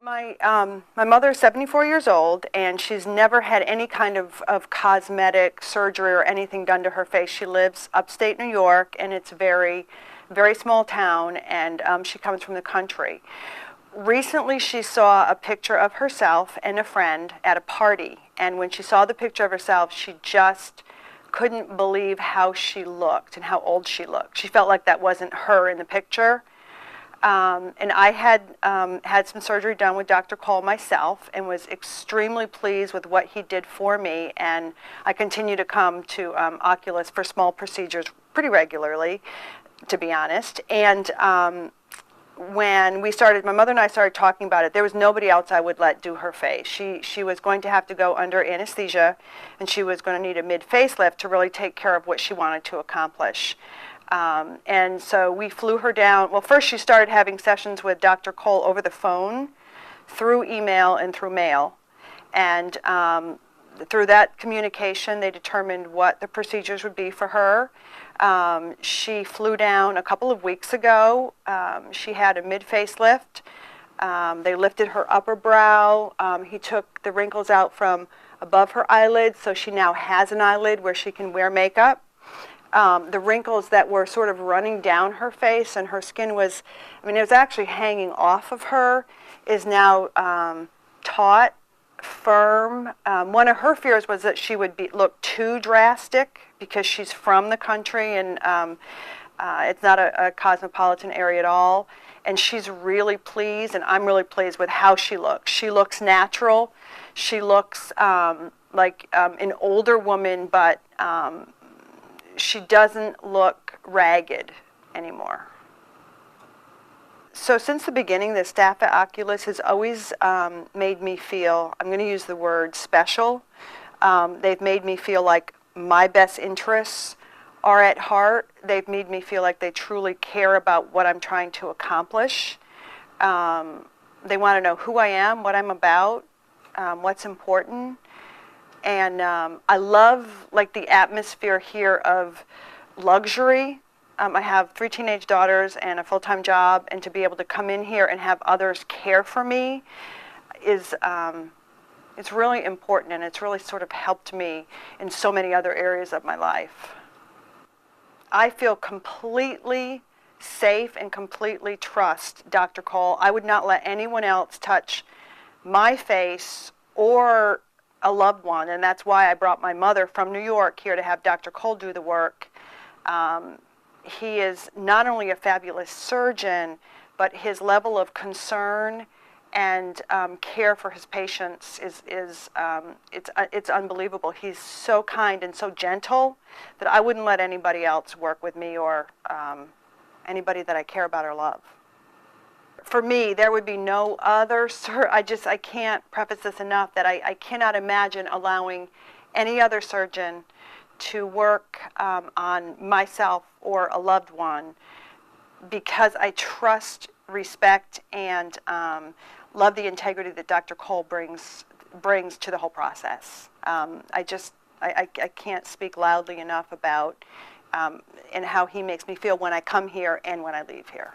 My mother is 74 years old, and she's never had any kind of cosmetic surgery or anything done to her face. She lives upstate New York, and it's a very, very small town, and she comes from the country. Recently, she saw a picture of herself and a friend at a party, and when she saw the picture of herself, she just couldn't believe how she looked and how old she looked. She felt like that wasn't her in the picture. And I had had some surgery done with Dr. Cole myself and was extremely pleased with what he did for me. And I continue to come to Oculus for small procedures pretty regularly, to be honest. And when my mother and I started talking about it, there was nobody else I would let do her face. She was going to have to go under anesthesia, and she was going to need a mid-facelift to really take care of what she wanted to accomplish. And so we flew her down. Well, first she started having sessions with Dr. Cole over the phone, through email and through mail. And through that communication, they determined what the procedures would be for her. She flew down a couple of weeks ago. She had a mid-facelift. They lifted her upper brow. He took the wrinkles out from above her eyelids, so she now has an eyelid where she can wear makeup. The wrinkles that were sort of running down her face, and her skin was, it was actually hanging off of her, is now taut, firm. One of her fears was that she would look too drastic because she's from the country, and it's not a cosmopolitan area at all. And she's really pleased, and I'm really pleased with how she looks. She looks natural. She looks like an older woman, but she doesn't look ragged anymore. So since the beginning, the staff at Oculus has always made me feel, I'm going to use the word special. They've made me feel like my best interests are at heart. They've made me feel like they truly care about what I'm trying to accomplish. They want to know who I am, what I'm about, what's important. And I love the atmosphere here of luxury. I have 3 teenage daughters and a full-time job, and to be able to come in here and have others care for me is it's really important, and it's really sort of helped me in so many other areas of my life. I feel completely safe and completely trust Dr. Cole. I would not let anyone else touch my face or a loved one, and that's why I brought my mother from New York here to have Dr. Cole do the work. He is not only a fabulous surgeon, but his level of concern and care for his patients it's unbelievable. He's so kind and so gentle that I wouldn't let anybody else work with me or anybody that I care about or love. For me, there would be no other, I can't preface this enough that I cannot imagine allowing any other surgeon to work on myself or a loved one, because I trust, respect, and love the integrity that Dr. Cole brings to the whole process. I can't speak loudly enough about and how he makes me feel when I come here and when I leave here.